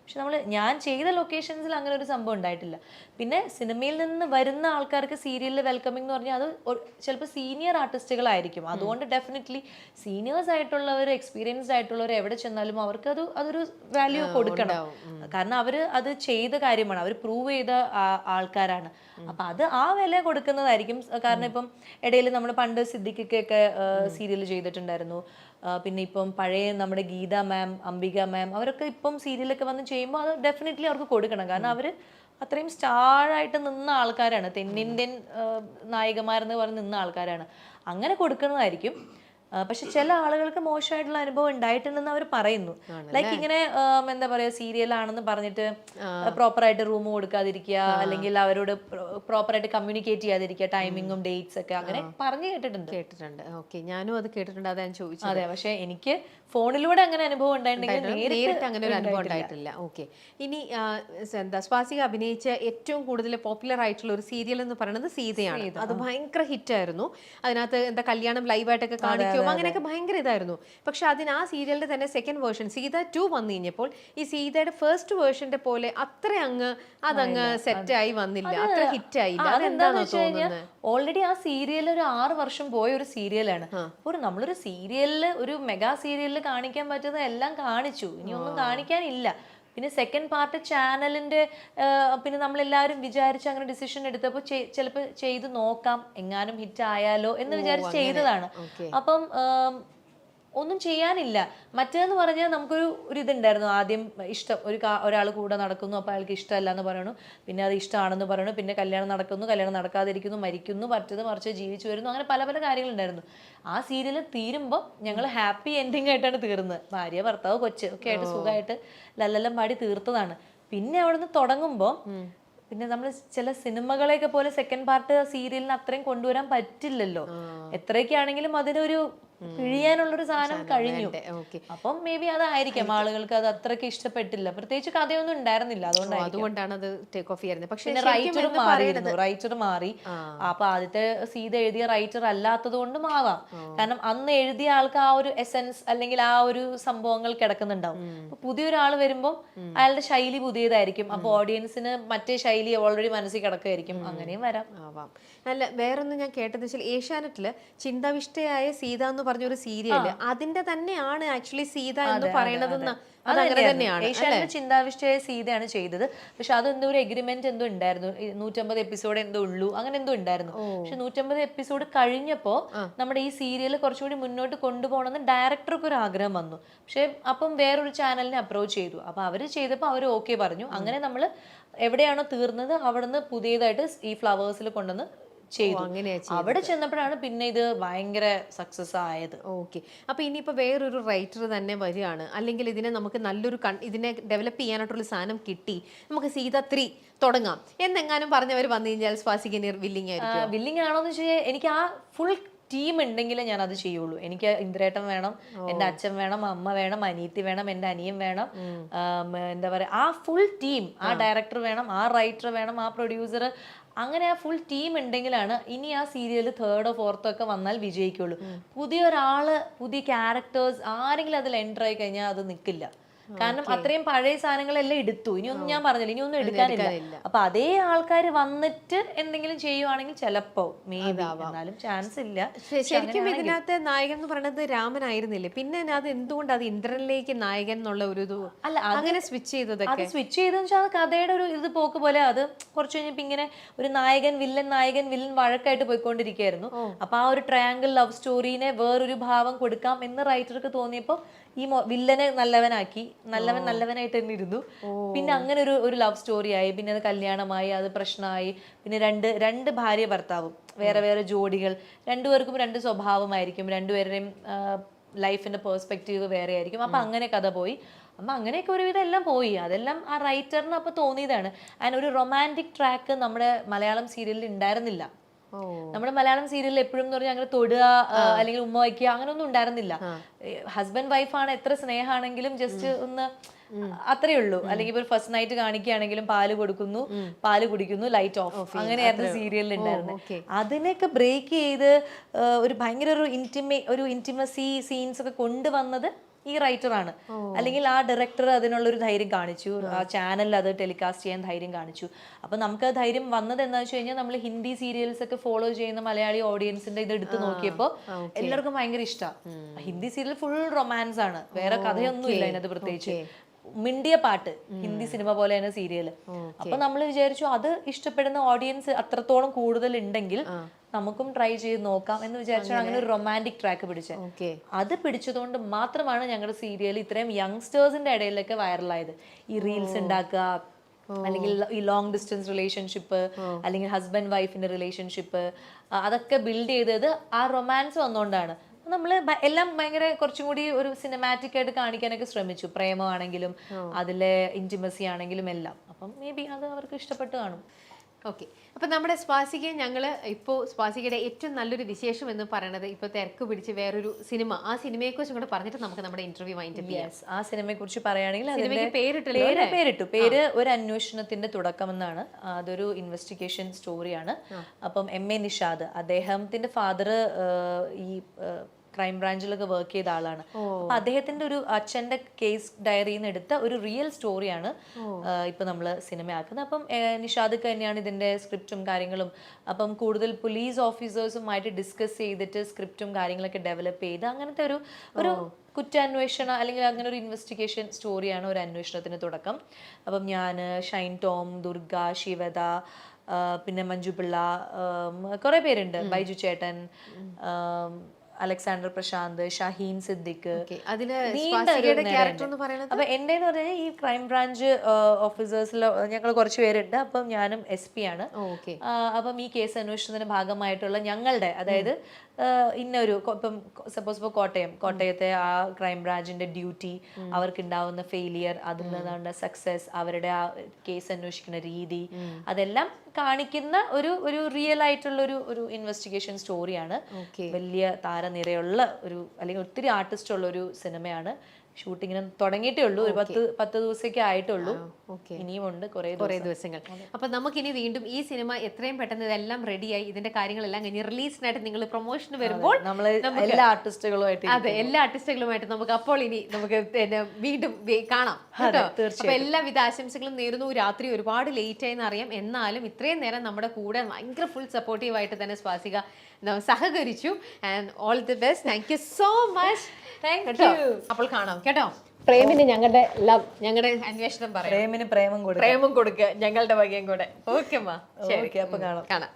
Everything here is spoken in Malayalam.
പക്ഷെ ഞാൻ ചെയ്ത ലൊക്കേഷൻസിൽ അങ്ങനെ ഒരു സംഭവം ഉണ്ടായിട്ടില്ല. പിന്നെ സിനിമയിൽ നിന്ന് വരുന്ന ആൾക്കാർക്ക് സീരിയലിൽ വെൽക്കമിംഗ് എന്ന് പറഞ്ഞാൽ അത് ചിലപ്പോൾ സീനിയർ ആർട്ടിസ്റ്റുകളായിരിക്കും. അതുകൊണ്ട് ഡെഫിനറ്റ്ലി സീനിയേഴ്സ് ആയിട്ടുള്ളവർ, എക്സ്പീരിയൻസ്ഡ് ആയിട്ടുള്ളവർ എവിടെ ചെന്നാലും അവർക്ക് അതൊരു വാല്യൂ കൊടുക്കണം. കാരണം അവർ അത് ചെയ്ത കാര്യമാണ്, അവർ പ്രൂവ് ചെയ്ത ആൾക്കാരാണ്. അപ്പൊ അത് ആ വില കൊടുക്കുന്നതായിരിക്കും. കാരണം ഇപ്പം ഇടയിൽ നമ്മൾ പണ്ട് സിദ്ദിഖിക്കൊക്കെ സീരിയൽ ചെയ്തിട്ടുണ്ടായിരുന്നു. പിന്നെ ഇപ്പം പഴയ നമ്മുടെ ഗീത മാം, അംബിക മാം, അവരൊക്കെ ഇപ്പം സീരിയലൊക്കെ വന്ന് ചെയ്യുമ്പോൾ അത് ഡെഫിനറ്റ്ലി അവർക്ക് കൊടുക്കണം. കാരണം അവർ അത്രയും സ്റ്റാറായിട്ട് നിന്ന ആൾക്കാരാണ്, തെന്നിന്ത്യൻ നായികമാരെന്ന് പറഞ്ഞ് നിന്ന ആൾക്കാരാണ്. അങ്ങനെ കൊടുക്കുന്നതായിരിക്കും. പക്ഷെ ചില ആളുകൾക്ക് മോശമായിട്ടുള്ള അനുഭവം ഉണ്ടായിട്ടുണ്ടെന്ന് അവർ പറയുന്നു. ലൈക്ക് ഇങ്ങനെ എന്താ പറയാ, സീരിയൽ ആണെന്ന് പറഞ്ഞിട്ട് പ്രോപ്പറായിട്ട് റൂം കൊടുക്കാതിരിക്കുക, അല്ലെങ്കിൽ അവരോട് പ്രോപ്പറായിട്ട് കമ്മ്യൂണിക്കേറ്റ് ചെയ്യാതിരിക്കുക, ടൈമിങ്ങും ഡേറ്റ്സ് ഒക്കെ അങ്ങനെ പറഞ്ഞു കേട്ടിട്ടുണ്ട്. ഓക്കെ, ഞാനും അത് കേട്ടിട്ടുണ്ട്, അതാ ഞാൻ ചോദിച്ചത്. അതെ, പക്ഷെ എനിക്ക് ഫോണിലൂടെ അങ്ങനെ അനുഭവം ഉണ്ടായിട്ടുണ്ടെങ്കിൽ നേരിട്ട് അങ്ങനെ ഒരു അനുഭവം ഉണ്ടായിട്ടില്ല. ഓക്കെ, ഇനി എന്താ സ്വാസിക അഭിനയിച്ച ഏറ്റവും കൂടുതൽ പോപ്പുലർ ആയിട്ടുള്ള ഒരു സീരിയൽ എന്ന് പറയുന്നത് സീതയാണ്. അത് ഭയങ്കര ഹിറ്റായിരുന്നു. അതിനകത്ത് എന്താ കല്യാണം ലൈവായിട്ടൊക്കെ കാണിക്കും, അങ്ങനെയൊക്കെ ഭയങ്കര ഇതായിരുന്നു. പക്ഷെ ആ സീരിയലിന്റെ തന്നെ സെക്കൻഡ് വേർഷൻ സീത 2 വന്നു കഴിഞ്ഞപ്പോൾ ഈ സീതയുടെ ഫസ്റ്റ് വേർഷന്റെ പോലെ അത്ര അതങ്ങ് സെറ്റായി വന്നില്ല, അത്ര ഹിറ്റ് ആയില്ല. അതെന്താണെന്ന് വെച്ച് കഴിഞ്ഞാൽ ഓൾറെഡി ആ സീരിയൽ ഒരു 6 വർഷം പോയ ഒരു സീരിയലാണ്. ഒരു നമ്മളൊരു സീരിയലില്, ഒരു മെഗാ സീരിയലിൽ കാണിക്കാൻ പറ്റുന്ന എല്ലാം കാണിച്ചു, ഇനി ഒന്നും കാണിക്കാനില്ല. പിന്നെ സെക്കൻഡ് പാർട്ട് ചാനലിന്റെ പിന്നെ നമ്മളെല്ലാവരും വിചാരിച്ച് അങ്ങനെ ഡിസിഷൻ എടുത്തപ്പോൾ ചിലപ്പോൾ ചെയ്ത് നോക്കാം, എങ്ങാനും ഹിറ്റ് ആയാലോ എന്ന് വിചാരിച്ച് ചെയ്തതാണ്. അപ്പം ഒന്നും ചെയ്യാനില്ല. മറ്റേന്ന് പറഞ്ഞാൽ നമുക്കൊരു ഇതുണ്ടായിരുന്നു. ആദ്യം ഇഷ്ടം, ഒരാൾ കൂടെ നടക്കുന്നു, അപ്പോൾ അയാൾക്ക് ഇഷ്ടമല്ല എന്ന് പറയണു, പിന്നെ അത് ഇഷ്ടമാണെന്ന് പറയണു, പിന്നെ കല്യാണം നടക്കുന്നു, കല്യാണം നടക്കാതിരിക്കുന്നു, മരിക്കുന്നു, മറിച്ച് ജീവിച്ചു വരുന്നു, അങ്ങനെ പല പല കാര്യങ്ങളുണ്ടായിരുന്നു. ആ സീരിയൽ തീരുമ്പോൾ ഞങ്ങൾ ഹാപ്പി എൻഡിങ് ആയിട്ടാണ് തീർന്നത്. ഭാര്യ, ഭർത്താവ്, കൊച്ച് ഒക്കെ ആയിട്ട് സുഖമായിട്ട് ലല്ലെല്ലാം പാടി തീർത്തതാണ്. പിന്നെ അവിടെ നിന്ന് തുടങ്ങുമ്പോൾ പിന്നെ നമ്മൾ ചില സിനിമകളെയൊക്കെ പോലെ സെക്കൻഡ് പാർട്ട് സീരിയലിന് അത്രയും കൊണ്ടുവരാൻ പറ്റില്ലല്ലോ. എത്രയൊക്കെയാണെങ്കിലും അതിനൊരു പിഴിയാനുള്ളൊരു സാധനം കഴിഞ്ഞു. അപ്പം മേ ബി അതായിരിക്കാം ആളുകൾക്ക് അത് അത്രയ്ക്ക് ഇഷ്ടപ്പെട്ടില്ല. പ്രത്യേകിച്ച് കഥയൊന്നും ഉണ്ടായിരുന്നില്ല, അതുകൊണ്ടാണ് അത് ടേക്ക് ഓഫ് ചെയ്യുന്നത്. പക്ഷെ റൈറ്റർ മാറി. അപ്പൊ ആദ്യത്തെ സീത എഴുതിയ റൈറ്റർ അല്ലാത്തത് കൊണ്ടും ആവാം. കാരണം അന്ന് എഴുതിയ ആൾക്ക് ആ ഒരു എസെൻസ് അല്ലെങ്കിൽ ആ ഒരു സംഭവങ്ങൾ കിടക്കുന്നുണ്ടാവും. അപ്പൊ പുതിയൊരാൾ വരുമ്പോൾ അയാളുടെ ശൈലി പുതിയതായിരിക്കും. അപ്പൊ ഓഡിയൻസിന് മറ്റേ ശൈലി ഓൾറെഡി മനസ്സിൽ കിടക്കുമായിരിക്കും. അങ്ങനെയും വരാം. അല്ല, വേറൊന്നും ഞാൻ കേട്ടത് വെച്ചാൽ ഏഷ്യാനെറ്റില് ചിന്താവിഷ്ടയായ സീത എന്ന് പറഞ്ഞൊരു സീരിയല്, അതിന്റെ തന്നെയാണ് ആക്ച്വലി സീത എന്ന് പറയണതെന്ന്. ഏഷ്യാനെറ്റ് ചിന്താവിഷ്ടയായ സീതയാണ് ചെയ്തത്. പക്ഷെ അതെന്തോ ഒരു എഗ്രിമെന്റ് എന്തോ ഉണ്ടായിരുന്നു, 150 എപ്പിസോഡ് എന്തോ ഉള്ളൂ, അങ്ങനെ എന്തോ ഉണ്ടായിരുന്നു. പക്ഷെ 150 എപ്പിസോഡ് കഴിഞ്ഞപ്പോ നമ്മുടെ ഈ സീരിയൽ കുറച്ചുകൂടി മുന്നോട്ട് കൊണ്ടുപോകണമെന്ന് ഡയറക്ടർക്ക് ഒരു ആഗ്രഹം വന്നു. പക്ഷെ അപ്പം വേറൊരു ചാനലിനെ അപ്രോച്ച് ചെയ്തു. അപ്പൊ അവര് ചെയ്തപ്പോൾ അവർ ഓക്കെ പറഞ്ഞു. അങ്ങനെ നമ്മൾ എവിടെയാണോ തീർന്നത് അവിടുന്ന് പുതിയതായിട്ട് ഈ ഫ്ലവേഴ്സിൽ കൊണ്ടുവന്ന് ചെയ്തു. അവിടെ ചെന്നപ്പോഴാണ് പിന്നെ ഇത് ഭയങ്കര സക്സസ് ആയത്. ഓക്കെ, അപ്പൊ ഇനിയിപ്പോ വേറൊരു റൈറ്റർ തന്നെ വരികയാണ്, അല്ലെങ്കിൽ ഇതിനെ നമുക്ക് നല്ലൊരു ഇതിനെ ഡെവലപ്പ് ചെയ്യാനായിട്ടുള്ള സാധനം കിട്ടി, നമുക്ക് സീത 3 തുടങ്ങാം എന്നെങ്ങാനും പറഞ്ഞവർ വന്നു കഴിഞ്ഞാൽ സ്വാസിക വില്ലിങ് ആയിരിക്കും? വില്ലിങ് ആണോന്ന് വെച്ചാൽ എനിക്ക് ആ ഫുൾ ടീം ഉണ്ടെങ്കിലേ ഞാൻ അത് ചെയ്യുള്ളൂ. എനിക്ക് ഇന്ദ്രേട്ടൻ വേണം, എൻ്റെ അച്ഛൻ വേണം, അമ്മ വേണം, അനിയത്തി വേണം, എൻ്റെ അനിയൻ വേണം, എന്താ പറയാ, ആ ഫുൾ ടീം, ആ ഡയറക്ടർ വേണം, ആ റൈറ്റർ വേണം, ആ പ്രൊഡ്യൂസർ, അങ്ങനെ ആ ഫുൾ ടീം ഉണ്ടെങ്കിലാണ് ഇനി ആ സീരിയൽ 3rd or 4th ഒക്കെ വന്നാൽ വിജയിക്കുള്ളൂ. പുതിയൊരാള്, പുതിയ ക്യാരക്ടേഴ്സ് ആരെങ്കിലും അതിൽ എൻ്റർ ആയി കഴിഞ്ഞാൽ അത് നിൽക്കില്ല. കാരണം അത്രയും പഴയ സാധനങ്ങളെല്ലാം എടുത്തു, ഇനിയൊന്നും ഞാൻ പറഞ്ഞില്ല, ഇനിയൊന്നും എടുക്കാനില്ല. അപ്പൊ അതേ ആൾക്കാർ വന്നിട്ട് എന്തെങ്കിലും ചെയ്യുവാണെങ്കിൽ ചിലപ്പോ എന്നാലും ചാൻസ് ഇല്ല. ശരിക്കും ഇതിനകത്ത് നായകൻ എന്ന് പറയുന്നത് രാമനായിരുന്നില്ലേ? പിന്നെ അത് എന്തുകൊണ്ട് അത് ഇന്ദ്രനിലേക്ക് നായകൻ എന്നുള്ള ഒരു അല്ല അങ്ങനെ സ്വിച്ച് ചെയ്തത്? അത് സ്വിച്ച് ചെയ്തെന്ന് വെച്ചാൽ കഥയുടെ ഒരു ഇത് പോക്ക് പോലെ. അത് കുറച്ച് കഴിഞ്ഞപ്പോ ഇങ്ങനെ ഒരു നായകൻ വില്ലൻ വഴക്കായിട്ട് പോയിക്കൊണ്ടിരിക്കുകയായിരുന്നു. അപ്പൊ ആ ഒരു ട്രയാങ്കിൾ ലവ് സ്റ്റോറീനെ വേറൊരു ഭാവം കൊടുക്കാം എന്ന് റൈറ്റർക്ക് തോന്നിയപ്പോ ഈ വില്ലനെ നല്ലവനായിട്ട് തന്നെ ഇരുന്നു. പിന്നെ അങ്ങനെ ഒരു ലവ് സ്റ്റോറി ആയി, പിന്നെ അത് കല്യാണമായി, അത് പ്രശ്നമായി. പിന്നെ രണ്ട് ഭാര്യ ഭർത്താവും വേറെ വേറെ ജോഡികൾ, രണ്ടുപേർക്കും 2 സ്വഭാവമായിരിക്കും, രണ്ടുപേരുടെയും ലൈഫിന്റെ പെർസ്പെക്റ്റീവ് വേറെ ആയിരിക്കും. അപ്പൊ അങ്ങനെ കഥ പോയി. അപ്പം അങ്ങനെയൊക്കെ ഒരുവിധം എല്ലാം പോയി. അതെല്ലാം ആ റൈറ്ററിന് അപ്പൊ തോന്നിയതാണ്. ആൻഡ് ഒരു റൊമാൻറ്റിക് ട്രാക്ക് നമ്മുടെ മലയാളം സീരിയലിൽ ഉണ്ടായിരുന്നില്ല. നമ്മുടെ മലയാളം സീരിയലിൽ എപ്പോഴും എന്ന് പറഞ്ഞാൽ അങ്ങനെ തൊടുക അല്ലെങ്കിൽ ഉമ്മ വയ്ക്കുക അങ്ങനെയൊന്നും ഉണ്ടായിരുന്നില്ല. ഹസ്ബൻഡ് വൈഫാണ്, എത്ര സ്നേഹമാണെങ്കിലും ജസ്റ്റ് ഒന്ന് അത്രേ ഉള്ളൂ. അല്ലെങ്കിൽ ഇപ്പൊ ഫസ്റ്റ് നൈറ്റ് കാണിക്കുകയാണെങ്കിലും പാല് കൊടുക്കുന്നു, പാല് കുടിക്കുന്നു, ലൈറ്റ് ഓഫ്, അങ്ങനെയായിരുന്നു സീരിയലിൽ ഉണ്ടായിരുന്നത്. അതിനെയൊക്കെ ബ്രേക്ക് ചെയ്ത് ഒരു ഭയങ്കര ഒരു ഇന്റിമസി സീൻസ് ഒക്കെ കൊണ്ടുവന്നത് ഈ റൈറ്ററാണ്, അല്ലെങ്കിൽ ആ ഡയറക്ടർ അതിനുള്ളൊരു ധൈര്യം കാണിച്ചു, ആ ചാനലിൽ അത് ടെലികാസ്റ്റ് ചെയ്യാൻ ധൈര്യം കാണിച്ചു. അപ്പൊ നമുക്ക് ധൈര്യം വന്നത് എന്താ വെച്ച് കഴിഞ്ഞാൽ നമ്മൾ ഹിന്ദി സീരിയൽസ് ഒക്കെ ഫോളോ ചെയ്യുന്ന മലയാളി ഓഡിയൻസിന്റെ ഇത് എടുത്ത് നോക്കിയപ്പോൾ എല്ലാവർക്കും ഭയങ്കര ഇഷ്ടമാണ്. ഹിന്ദി സീരിയൽ ഫുൾ റൊമാൻസ് ആണ്, വേറെ കഥയൊന്നും ഇല്ല അതിനകത്ത് പ്രത്യേകിച്ച്. മിണ്ടിയ പാട്ട്, ഹിന്ദി സിനിമ പോലെയാണ് സീരിയൽ. അപ്പൊ നമ്മൾ വിചാരിച്ചു അത് ഇഷ്ടപ്പെടുന്ന ഓഡിയൻസ് അത്രത്തോളം കൂടുതൽ ഉണ്ടെങ്കിൽ നമുക്കും ട്രൈ ചെയ്ത് നോക്കാം എന്ന് വിചാരിച്ചാണ് അങ്ങനെ ഒരു റൊമാൻറ്റിക് ട്രാക്ക് പിടിച്ചത്. അത് പിടിച്ചതുകൊണ്ട് മാത്രമാണ് ഞങ്ങളുടെ സീരിയൽ ഇത്രയും യങ്സ്റ്റേഴ്സിന്റെ ഇടയിലൊക്കെ വൈറലായത്. ഈ റീൽസ് ഉണ്ടാക്കുക, അല്ലെങ്കിൽ ഈ ലോങ് ഡിസ്റ്റൻസ് റിലേഷൻഷിപ്പ്, അല്ലെങ്കിൽ ഹസ്ബൻഡ് വൈഫിന്റെ റിലേഷൻഷിപ്പ്, അതൊക്കെ ബിൽഡ് ചെയ്തത് ആ റൊമാൻസ് വന്നുകൊണ്ടാണ്. നമ്മൾ എല്ലാം ഭയങ്കര കുറച്ചും കൂടി ഒരു സിനിമാറ്റിക് ആയിട്ട് കാണിക്കാനൊക്കെ ശ്രമിച്ചു, പ്രേമമാണെങ്കിലും അതിലെ ഇന്റിമസി ആണെങ്കിലും എല്ലാം. അപ്പം മേ ബി അത് അവർക്ക് ഇഷ്ടപ്പെട്ട് കാണും. ഓക്കെ, അപ്പം നമ്മുടെ സ്വാസികയെ ഞങ്ങൾ ഇപ്പോൾ സ്വാസികയുടെ ഏറ്റവും നല്ലൊരു വിശേഷം എന്ന് പറയുന്നത് ഇപ്പോൾ തിരക്ക് പിടിച്ച് വേറൊരു സിനിമ, ആ സിനിമയെക്കുറിച്ചും കൂടെ പറഞ്ഞിട്ട് നമുക്ക് നമ്മുടെ ഇന്റർവ്യൂ വൈൻഡപ്പ് ചെയ്യാം. ആ സിനിമയെ കുറിച്ച് പറയുകയാണെങ്കിൽ സിനിമയ്ക്ക് പേരിട്ടു, പേര് ഒരു അന്വേഷണത്തിന്റെ തുടക്കം എന്നാണ്. അതൊരു ഇൻവെസ്റ്റിഗേഷൻ സ്റ്റോറിയാണ്. അപ്പം MA നിഷാദ്, അദ്ദേഹത്തിന്റെ ഫാദർ ഈ ക്രൈം ബ്രാഞ്ചിലൊക്കെ വർക്ക് ചെയ്ത ആളാണ്. അപ്പൊ അദ്ദേഹത്തിന്റെ ഒരു അച്ഛന്റെ കേസ് ഡയറിയിൽ നിന്ന് എടുത്ത ഒരു റിയൽ സ്റ്റോറിയാണ് ഇപ്പൊ നമ്മള് സിനിമയാക്കുന്നത്. അപ്പം നിഷാദ് തന്നെയാണ് ഇതിന്റെ സ്ക്രിപ്റ്റും കാര്യങ്ങളും. അപ്പം കൂടുതൽ പോലീസ് ഓഫീസേഴ്സുമായിട്ട് ഡിസ്കസ് ചെയ്തിട്ട് സ്ക്രിപ്റ്റും കാര്യങ്ങളൊക്കെ ഡെവലപ്പ് ചെയ്ത് അങ്ങനത്തെ ഒരു കുറ്റാന്വേഷണ അല്ലെങ്കിൽ അങ്ങനെ ഒരു ഇൻവെസ്റ്റിഗേഷൻ സ്റ്റോറിയാണ് ഒരു അന്വേഷണത്തിന് തുടക്കം. അപ്പം ഞാൻ, ഷൈൻ ടോം, ദുർഗ, ശിവദ, പിന്നെ മഞ്ജു പിള്ള, കുറെ പേരുണ്ട്, ബൈജു ചേട്ടൻ, അലക്സാണ്ടർ പ്രശാന്ത്, ഷഹീൻ സിദ്ദിഖ്. അപ്പൊ എന്റെ എന്ന് പറഞ്ഞാൽ ഈ ക്രൈം ബ്രാഞ്ച് ഓഫീസേഴ്സിൽ ഞങ്ങൾ കുറച്ച് പേരുണ്ട്. അപ്പം ഞാനും SP ആണ്. അപ്പം ഈ കേസ് അന്വേഷണത്തിന്റെ ഭാഗമായിട്ടുള്ള ഞങ്ങളുടെ, അതായത് ഇന്നൊരു ഇപ്പം സപ്പോസ് ഇപ്പോൾ കോട്ടയത്തെ ആ ക്രൈം ബ്രാഞ്ചിന്റെ ഡ്യൂട്ടി, അവർക്ക് ഉണ്ടാവുന്ന ഫെയിലിയർ, അതിൽ നിന്നുള്ള സക്സസ്, അവരുടെ ആ കേസ് അന്വേഷിക്കുന്ന രീതി, അതെല്ലാം കാണിക്കുന്ന ഒരു റിയൽ ആയിട്ടുള്ള ഒരു ഇൻവെസ്റ്റിഗേഷൻ സ്റ്റോറിയാണ്. വലിയ താരനിരയുള്ള ഒരു, അല്ലെങ്കിൽ ഒത്തിരി ആർട്ടിസ്റ്റ് ഉള്ള ഒരു സിനിമയാണ്. ഷൂട്ടിങ്ങിന് തുടങ്ങിയിട്ടേ ഉള്ളൂ, ഒരു 10 ദിവസമൊക്കെ ആയിട്ടുള്ളൂ. ഇനിയുമുണ്ട് കുറേ ദിവസങ്ങൾ. അപ്പൊ നമുക്കിനി വീണ്ടും ഈ സിനിമ എത്രയും പെട്ടെന്ന് ഇതെല്ലാം റെഡിയായി ഇതിന്റെ കാര്യങ്ങളെല്ലാം കഴിഞ്ഞ് റിലീസിനായിട്ട് നിങ്ങൾ പ്രൊമോഷന് വരുമ്പോൾ നമ്മൾ എല്ലാ ആർട്ടിസ്റ്റുകളുമായിട്ട്, അതെ, എല്ലാ ആർട്ടിസ്റ്റുകളുമായിട്ട് നമുക്ക് അപ്പോൾ ഇനി നമുക്ക് വീണ്ടും കാണാം കേട്ടോ. അപ്പൊ എല്ലാവിധ ആശംസകളും നേരുന്നു. രാത്രി ഒരുപാട് ലേറ്റ് ആയെന്ന് അറിയാം, എന്നാലും ഇത്രയും നേരം നമ്മുടെ കൂടെ ഭയങ്കര ഫുൾ സപ്പോർട്ടീവ് ആയിട്ട് തന്നെ സ്വാസിക സഹകരിച്ചു. And all the best. Thank you so much. അപ്പോൾ കാണാം കേട്ടോ. പ്രേമിന് ഞങ്ങളുടെ ലവ്, ഞങ്ങളുടെ അന്വേഷണം പറയാം. പ്രേമിന് പ്രേമം കൊടുക്കുക, ഞങ്ങളുടെ വകയും കൂടെ. ഓക്കെ, ശരി, അപ്പൊ കാണാം.